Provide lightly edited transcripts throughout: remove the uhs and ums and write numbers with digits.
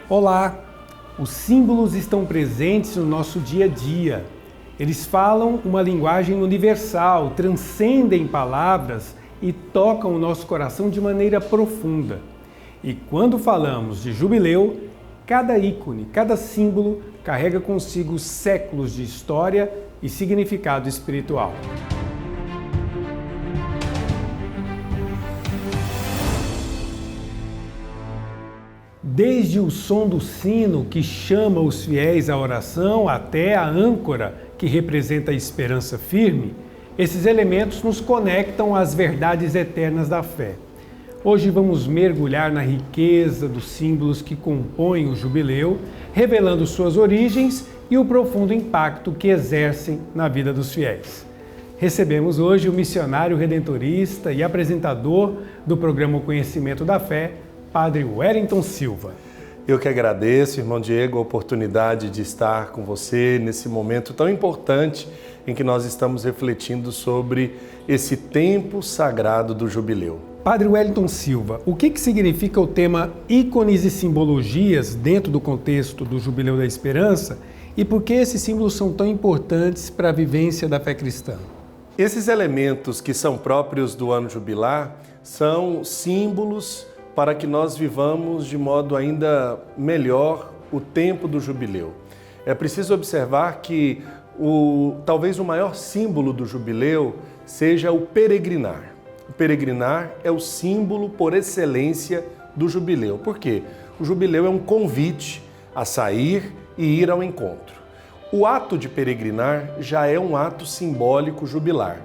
Olá! Os símbolos estão presentes no nosso dia a dia. Eles falam uma linguagem universal, transcendem palavras e tocam o nosso coração de maneira profunda. E quando falamos de jubileu, cada ícone, cada símbolo carrega consigo séculos de história e significado espiritual. Desde o som do sino que chama os fiéis à oração até a âncora que representa a esperança firme, esses elementos nos conectam às verdades eternas da fé. Hoje vamos mergulhar na riqueza dos símbolos que compõem o jubileu, revelando suas origens e o profundo impacto que exercem na vida dos fiéis. Recebemos hoje o missionário redentorista e apresentador do programa O Conhecimento da Fé, Padre Wellington Silva. Eu que agradeço, irmão Diego, a oportunidade de estar com você nesse momento tão importante em que nós estamos refletindo sobre esse tempo sagrado do jubileu. Padre Wellington Silva, o que significa o tema ícones e simbologias dentro do contexto do Jubileu da Esperança e por que esses símbolos são tão importantes para a vivência da fé cristã? Esses elementos que são próprios do ano jubilar são símbolos para que nós vivamos de modo ainda melhor o tempo do jubileu. É preciso observar que talvez o maior símbolo do jubileu seja o peregrinar. O peregrinar é o símbolo por excelência do jubileu. Por quê? O jubileu é um convite a sair e ir ao encontro. O ato de peregrinar já é um ato simbólico jubilar.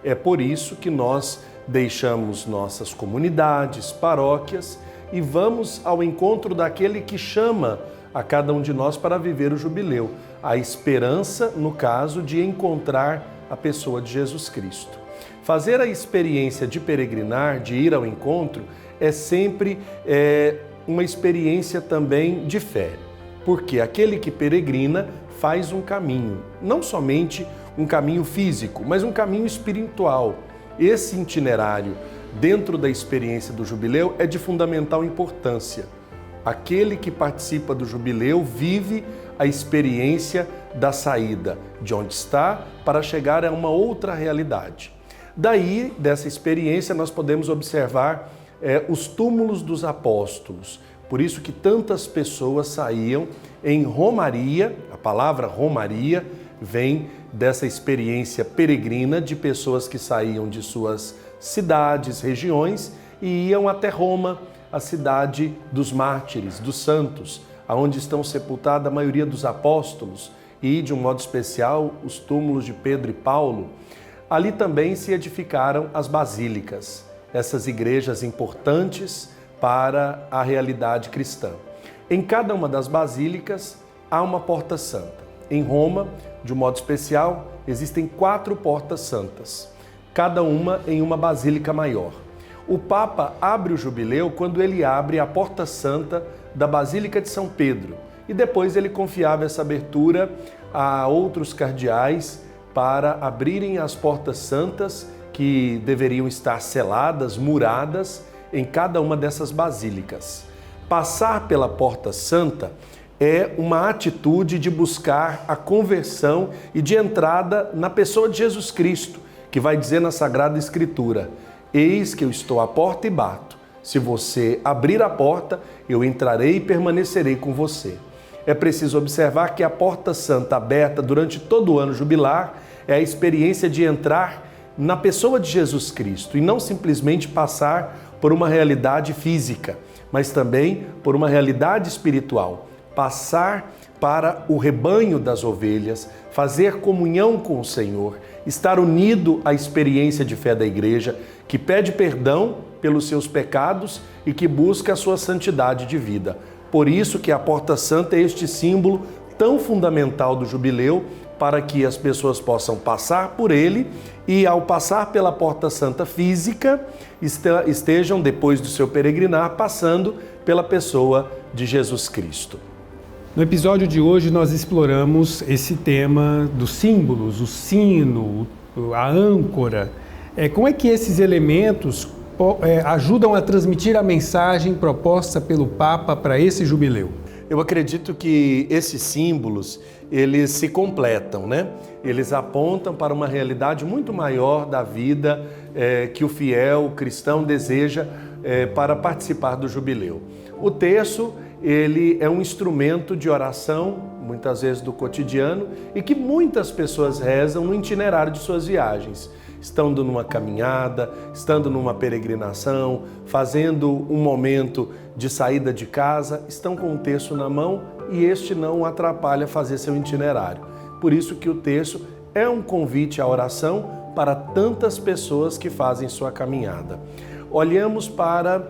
É por isso que nós deixamos nossas comunidades, paróquias e vamos ao encontro daquele que chama a cada um de nós para viver o jubileu. A esperança, no caso, de encontrar a pessoa de Jesus Cristo. Fazer a experiência de peregrinar, de ir ao encontro, é sempre uma experiência também de fé. Porque aquele que peregrina faz um caminho, não somente um caminho físico, mas um caminho espiritual. Esse itinerário, dentro da experiência do jubileu, é de fundamental importância. Aquele que participa do jubileu vive a experiência da saída de onde está para chegar a uma outra realidade. Daí, dessa experiência, nós podemos observar os túmulos dos apóstolos. Por isso que tantas pessoas saíam em romaria, a palavra romaria vem dessa experiência peregrina de pessoas que saíam de suas cidades, regiões e iam até Roma, a cidade dos mártires, dos santos, aonde estão sepultada a maioria dos apóstolos e, de um modo especial, os túmulos de Pedro e Paulo. Ali também se edificaram as basílicas, essas igrejas importantes para a realidade cristã. Em cada uma das basílicas há uma porta santa. Em Roma, de um modo especial, existem 4 portas santas, cada uma em uma basílica maior. O Papa abre o jubileu quando ele abre a porta santa da Basílica de São Pedro e depois ele confiava essa abertura a outros cardeais para abrirem as portas santas que deveriam estar seladas, muradas em cada uma dessas basílicas. Passar pela porta santa é uma atitude de buscar a conversão e de entrada na pessoa de Jesus Cristo, que vai dizer na Sagrada Escritura: eis que eu estou à porta e bato. Se você abrir a porta, eu entrarei e permanecerei com você. É preciso observar que a porta santa aberta durante todo o ano jubilar é a experiência de entrar na pessoa de Jesus Cristo e não simplesmente passar por uma realidade física, mas também por uma realidade espiritual. Passar para o rebanho das ovelhas, fazer comunhão com o Senhor, estar unido à experiência de fé da igreja, que pede perdão pelos seus pecados e que busca a sua santidade de vida. Por isso que a Porta Santa é este símbolo tão fundamental do jubileu, para que as pessoas possam passar por ele e, ao passar pela Porta Santa física, estejam, depois do seu peregrinar, passando pela pessoa de Jesus Cristo. No episódio de hoje nós exploramos esse tema dos símbolos, o sino, a âncora. Como é que esses elementos ajudam a transmitir a mensagem proposta pelo Papa para esse jubileu? Eu acredito que esses símbolos, eles se completam, né? Eles apontam para uma realidade muito maior da vida que o fiel cristão deseja para participar do jubileu. O terço, ele é um instrumento de oração, muitas vezes do cotidiano, e que muitas pessoas rezam no itinerário de suas viagens. Estando numa caminhada, estando numa peregrinação, fazendo um momento de saída de casa, estão com o terço na mão e este não atrapalha fazer seu itinerário. Por isso que o terço é um convite à oração para tantas pessoas que fazem sua caminhada. Olhamos para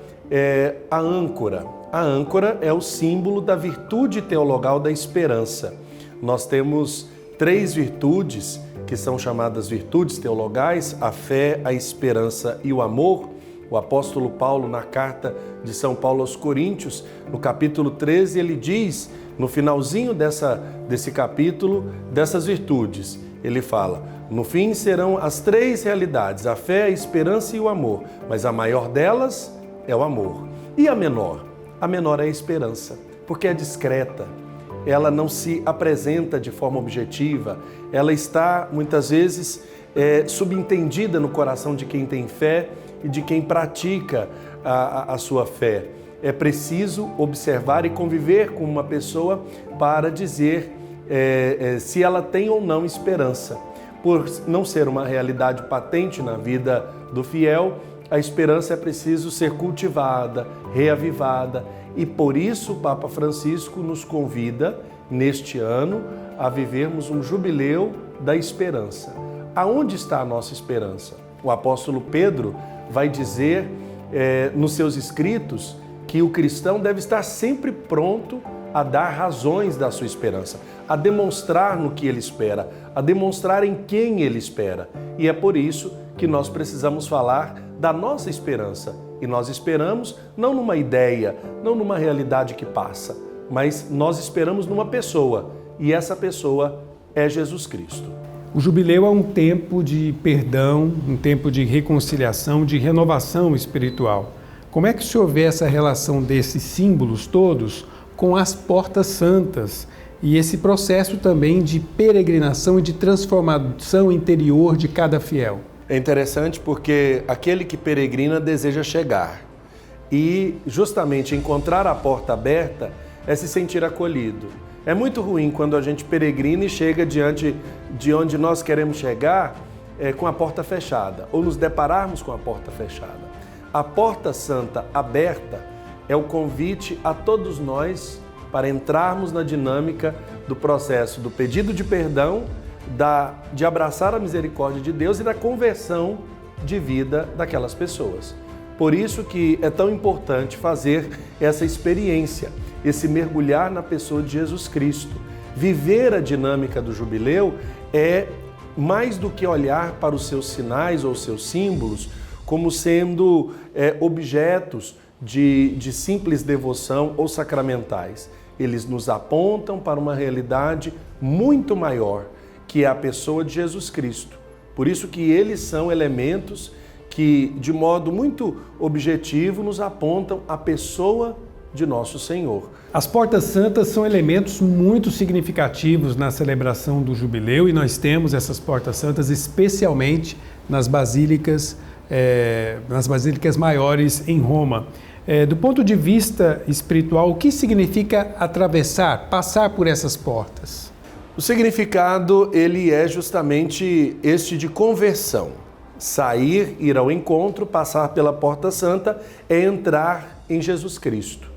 a âncora. A âncora é o símbolo da virtude teologal da esperança. Nós temos 3 virtudes que são chamadas virtudes teologais: a fé, a esperança e o amor. O apóstolo Paulo, na carta de São Paulo aos Coríntios, no capítulo 13, ele diz, no finalzinho desse capítulo, dessas virtudes, ele fala: no fim serão as 3 realidades, a fé, a esperança e o amor, mas a maior delas é o amor. E a menor? A menor é a esperança, porque é discreta. Ela não se apresenta de forma objetiva, ela está muitas vezes subentendida no coração de quem tem fé e de quem pratica a sua fé. É preciso observar e conviver com uma pessoa para dizer se ela tem ou não esperança. Por não ser uma realidade patente na vida do fiel, a esperança é preciso ser cultivada, reavivada, e por isso o Papa Francisco nos convida, neste ano, a vivermos um jubileu da esperança. Aonde está a nossa esperança? O apóstolo Pedro vai dizer nos seus escritos que o cristão deve estar sempre pronto a dar razões da sua esperança, a demonstrar no que ele espera, a demonstrar em quem ele espera. E é por isso que nós precisamos falar da nossa esperança. E nós esperamos não numa ideia, não numa realidade que passa, mas nós esperamos numa pessoa, e essa pessoa é Jesus Cristo. O jubileu é um tempo de perdão, um tempo de reconciliação, de renovação espiritual. Como é que o senhor vê essa relação desses símbolos todos com as portas santas e esse processo também de peregrinação e de transformação interior de cada fiel? É interessante porque aquele que peregrina deseja chegar, e justamente encontrar a porta aberta é se sentir acolhido. É muito ruim quando a gente peregrina e chega diante de onde nós queremos chegar com a porta fechada, ou nos depararmos com a porta fechada. A porta santa aberta é o convite a todos nós para entrarmos na dinâmica do processo do pedido de perdão, de abraçar a misericórdia de Deus e da conversão de vida daquelas pessoas. Por isso que é tão importante fazer essa experiência, esse mergulhar na pessoa de Jesus Cristo. Viver a dinâmica do jubileu é mais do que olhar para os seus sinais ou seus símbolos como sendo objetos de simples devoção ou sacramentais. Eles nos apontam para uma realidade muito maior, que é a pessoa de Jesus Cristo. Por isso que eles são elementos que, de modo muito objetivo, nos apontam a pessoa de nosso Senhor. As portas santas são elementos muito significativos na celebração do jubileu, e nós temos essas portas santas especialmente nas basílicas maiores em Roma. Do ponto de vista espiritual, o que significa atravessar, passar por essas portas? O significado, ele é justamente este de conversão. Sair, ir ao encontro, passar pela porta santa é entrar em Jesus Cristo.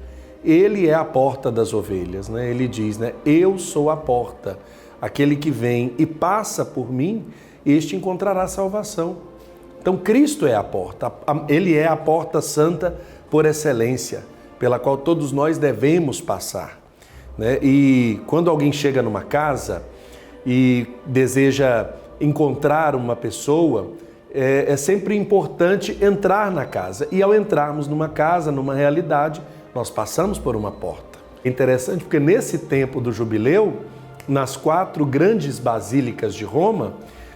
Ele é a porta das ovelhas, né? Ele diz, né? Eu sou a porta. Aquele que vem e passa por mim, este encontrará salvação. Então Cristo é a porta. Ele é a porta santa por excelência, pela qual todos nós devemos passar, né? E quando alguém chega numa casa e deseja encontrar uma pessoa, é sempre importante entrar na casa. E ao entrarmos numa casa, numa realidade, nós passamos por uma porta. É interessante porque nesse tempo do jubileu, nas 4 grandes basílicas de Roma,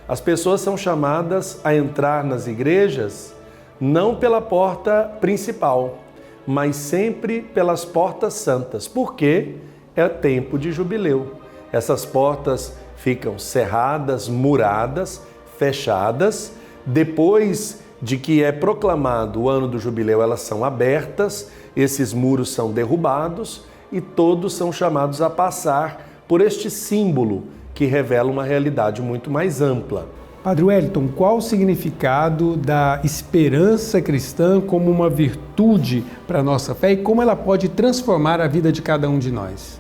as pessoas são chamadas a entrar nas igrejas não pela porta principal, mas sempre pelas portas santas. Por quê? é tempo de jubileu. Essas portas ficam cerradas, muradas, fechadas. Depois de que é proclamado o ano do jubileu, elas são abertas, esses muros são derrubados e todos são chamados a passar por este símbolo que revela uma realidade muito mais ampla. Padre Wellington, qual o significado da esperança cristã como uma virtude para a nossa fé e como ela pode transformar a vida de cada um de nós?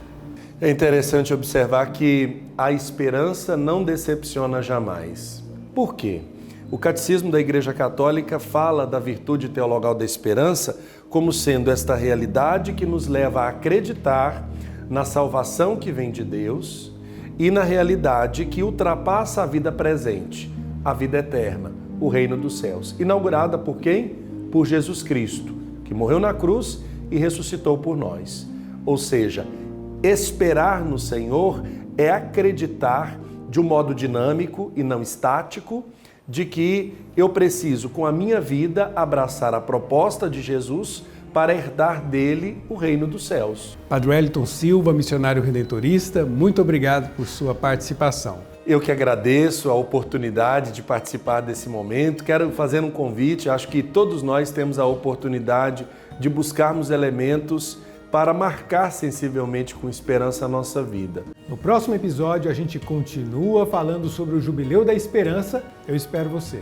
É interessante observar que a esperança não decepciona jamais. Por quê? O Catecismo da Igreja Católica fala da virtude teologal da esperança como sendo esta realidade que nos leva a acreditar na salvação que vem de Deus e na realidade que ultrapassa a vida presente, a vida eterna, o reino dos céus. Inaugurada por quem? Por Jesus Cristo, que morreu na cruz e ressuscitou por nós. Ou seja, esperar no Senhor é acreditar de um modo dinâmico e não estático, de que eu preciso, com a minha vida, abraçar a proposta de Jesus para herdar dele o reino dos céus. Padre Wellington Silva, missionário redentorista, muito obrigado por sua participação. Eu que agradeço a oportunidade de participar desse momento. Quero fazer um convite, acho que todos nós temos a oportunidade de buscarmos elementos para marcar sensivelmente com esperança a nossa vida. No próximo episódio a gente continua falando sobre o Jubileu da Esperança. Eu espero você.